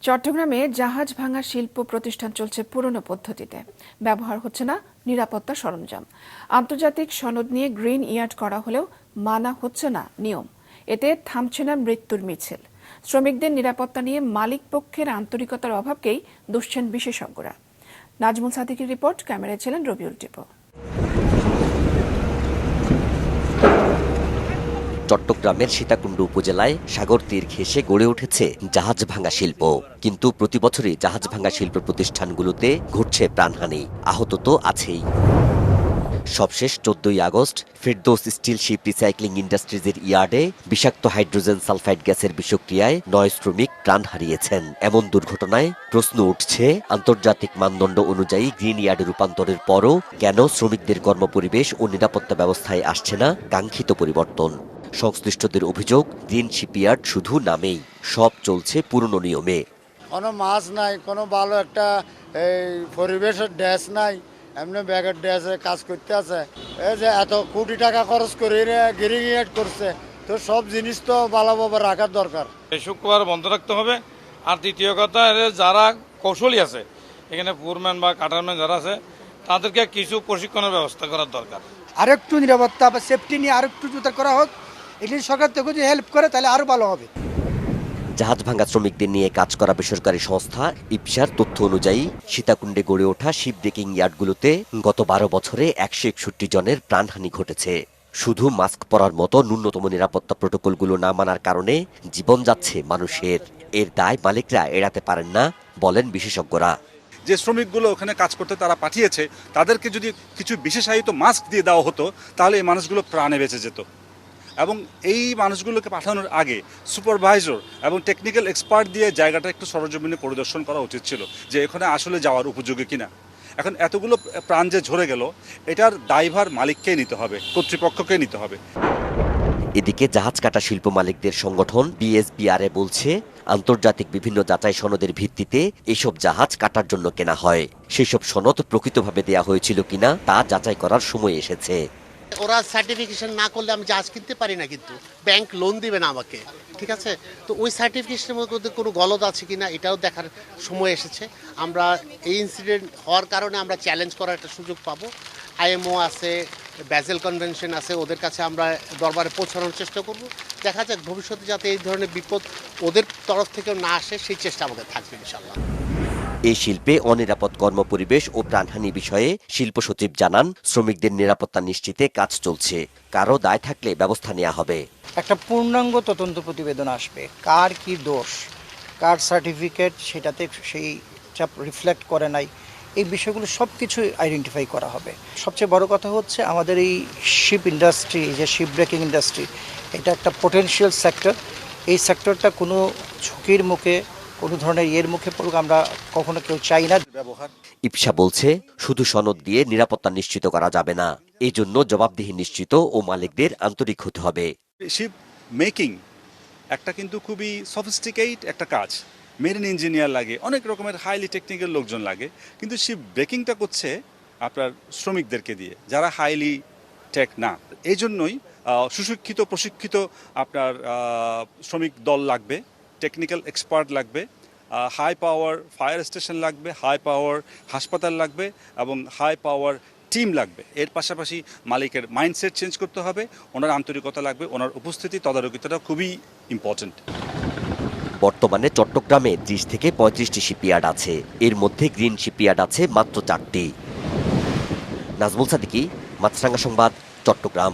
চট্টগ্রামে জাহাজ ভাঙা শিল্প প্রতিষ্ঠান চলছে পুরনো পদ্ধতিতে। ব্যবহার হচ্ছে না নিরাপত্তা সরঞ্জাম। আন্তর্জাতিক সনদ নিয়ে গ্রিন ইয়ার্ড করা হলেও মানা হচ্ছে না নিয়ম। এতে থামছে না মৃত্যুর মিছিল। শ্রমিকদের নিরাপত্তা নিয়ে মালিক পক্ষের আন্তরিকতার অভাবকেই দুষছেন বিশেষজ্ঞরা। নাজমুল সাদিকের রিপোর্ট, ক্যামেরায় ছিলেন রবিউল টিপো। চট্টগ্রামের সীতাকুণ্ড উপজেলায় সাগর তীর ঘেঁষে গড়ে উঠেছে জাহাজ ভাঙা শিল্প। কিন্তু প্রতি বছরই জাহাজ ভাঙা শিল্প প্রতিষ্ঠানগুলোতে ঘটছে প্রাণহানি, আহত তো আছেই। সবশেষ 14ই August Ferdous steel ship recycling ইন্ডাস্ট্রিজের ইয়ার্ডে বিষাক্ত হাইড্রোজেন সালফাইড গ্যাসের বিষক্রিয়ায় 9 শ্রমিক প্রাণ হারিয়েছেন। এমন দুর্ঘটনায় প্রশ্ন উঠছে, আন্তর্জাতিক মানদণ্ড অনুযায়ী গ্রিন ইয়ার্ডে রূপান্তরের পরও কেন শ্রমিকদের কর্মপরিবেশ ও নিরাপত্তা ব্যবস্থায় আসছে না কাঙ্ক্ষিত পরিবর্তন। সংশ্লিষ্টদের অভিযোগ, গ্রিন শিপইয়ার্ড শুধু নামেই, সব চলছে পুরনো নিয়মে। কোনো মাছ নাই, কোনো ভালো একটা পরিবেশের ড্যাস নাই, এমনি ব্যাগের ড্যাসে কাজ করতে আছে। এই যে এত কোটি টাকা খরচ করে গ্রিন ইয়ার্ড করছে, তো সব জিনিস তো ভালোভাবে রাখার দরকার। শুক্রবার বন্ধ রাখতে হবে। আর দ্বিতীয় কথা, যারা কৌশলী আছে এখানে ফোরম্যান বা কাটারম্যান যারা আছে তাদেরকে কিছু প্রশিক্ষণের ব্যবস্থা করার দরকার। আরেকটু নিরাপত্তা বা সেফটি নিয়ে আরেকটু জোরদার করা হোক। এটি সরকার থেকে যদি হেল্প করে তাহলে আরো ভালো হবে। জাহাজ ভাঙা শ্রমিকদের নিয়ে কাজ করা বেসরকারি সংস্থা ইপসার তথ্য অনুযায়ী সীতাকুণ্ডে গড়ে ওঠা শিপ ব্রেকিং ইয়ার্ডগুলোতে গত 12 বছরে 161 জনের প্রাণহানি ঘটেছে। শুধু মাস্ক পরার মতো ন্যূনতম নিরাপত্তা প্রটোকলগুলো না মানার কারণে জীবন যাচ্ছে মানুষের। এর দায় মালিকরা এড়াতে পারেন না, বলেন বিশেষজ্ঞরা। যে শ্রমিকগুলো ওখানে কাজ করতে তারা পাঠিয়েছে, তাদেরকে যদি কিছু বিশেষায়িত মাস্ক দিয়ে দেওয়া হতো তাহলে এই মানুষগুলো প্রাণে বেঁচে যেত। এবং এই মানুষগুলোকে পাঠানোর আগে সুপারভাইজার এবং টেকনিক্যাল এক্সপার্ট দিয়ে জায়গাটা একটু সরজমিনে পরিদর্শন করা উচিত ছিল, যে এখানে আসলে যাওয়ার উপযোগী কিনা। এখন এতগুলো প্রাণ যে ঝরে গেল, এটার দায়ভার মালিককেই নিতে হবে, কর্তৃপক্ষকে নিতে হবে। এদিকে জাহাজ কাটা শিল্প মালিকদের সংগঠন বিএসবিআরএ বলছে, আন্তর্জাতিক বিভিন্ন যাচাই সনদের ভিত্তিতে এসব জাহাজ কাটার জন্য কেনা হয়। সেসব সনদ প্রকৃতভাবে দেয়া হয়েছিল কিনা তা যাচাই করার সময় এসেছে। ওরা সার্টিফিকেশন না করলে আমি জাহাজ কিনতে পারি না, কিন্তু ব্যাংক লোন দিবে না আমাকে, ঠিক আছে? তো ওই সার্টিফিকেশনের মধ্যে কোনো গলদ আছে কিনা এটাও দেখার সময় এসেছে। আমরা এই ইনসিডেন্ট হওয়ার কারণে আমরা চ্যালেঞ্জ করার একটা সুযোগ পাবো। আইএমও আছে, ব্যাজেল কনভেনশন আছে, ওদের কাছে আমরা দরবারে পৌঁছানোর চেষ্টা করব। দেখা যাক ভবিষ্যতে যাতে এই ধরনের বিপদ ওদের তরফ থেকেও না আসে, সেই চেষ্টা আমাদের থাকবে ইনশাল্লাহ। এই শিল্পে অনিরাপদ কর্মপরিবেশ ও প্রাণহানি বিষয়ে শিল্প সচিব জানান, শ্রমিকদের নিরাপত্তা নিশ্চিতে কাজ চলছে। কারো দায় থাকলে ব্যবস্থা নেওয়া হবে। একটা পূর্ণাঙ্গ তদন্ত প্রতিবেদন আসবে, কার কি দোষ, কার সার্টিফিকেট সেটাতে সেই চাপ রিফ্লেক্ট করে নাই, এই বিষয়গুলো সব কিছু আইডেন্টিফাই করা হবে। সবচেয়ে বড় কথা হচ্ছে আমাদের এই শিপ ইন্ডাস্ট্রি, যে শিপ ব্রেকিং ইন্ডাস্ট্রি, এটা একটা পোটেনশিয়াল সেক্টর। এই সেক্টরটা কোনো ঝুঁকির মুখে, কোনো ধরনের মুখে পড়ুক আমরা কখনো কেউ চাই না। ইপসা বলছে, শুধু সনদ দিয়ে নিরাপত্তা নিশ্চিত করা যাবে না। এই জন্য জবাবদিহি নিশ্চিত ও মালিকদের আন্তরিক হতে হবে। শিপ মেকিং একটা কিন্তু খুবই সফিস্টিকেট একটা কাজ। মেরিন ইঞ্জিনিয়ার লাগে, অনেক রকমের হাইলি টেকনিক্যাল লোকজন লাগে, কিন্তু শিপ ব্রেকিংটা করছে আপনার শ্রমিকদেরকে দিয়ে, যারা হাইলি টেক না। এই জন্যই সুশিক্ষিত প্রশিক্ষিত আপনার শ্রমিক দল লাগবে, টেকনিক্যাল এক্সপার্ট লাগবে, হাই পাওয়ার ফায়ার স্টেশন লাগবে, হাই পাওয়ার হাসপাতাল লাগবে এবং হাই পাওয়ার টিম লাগবে। এর পাশাপাশি মালিকের মাইন্ডসেট চেঞ্জ করতে হবে, ওনার আন্তরিকতা লাগবে, ওনার উপস্থিতি তদারকিতাটা খুবই ইম্পর্টেন্ট। বর্তমানে চট্টগ্রামে 30 থেকে 35টি শিপইয়ার্ড আছে। এর মধ্যে গ্রিন শিপইয়ার্ড আছে মাত্র 4টি। নাজমুল সাদিকি, মাছরাঙ্গা সংবাদ, চট্টগ্রাম।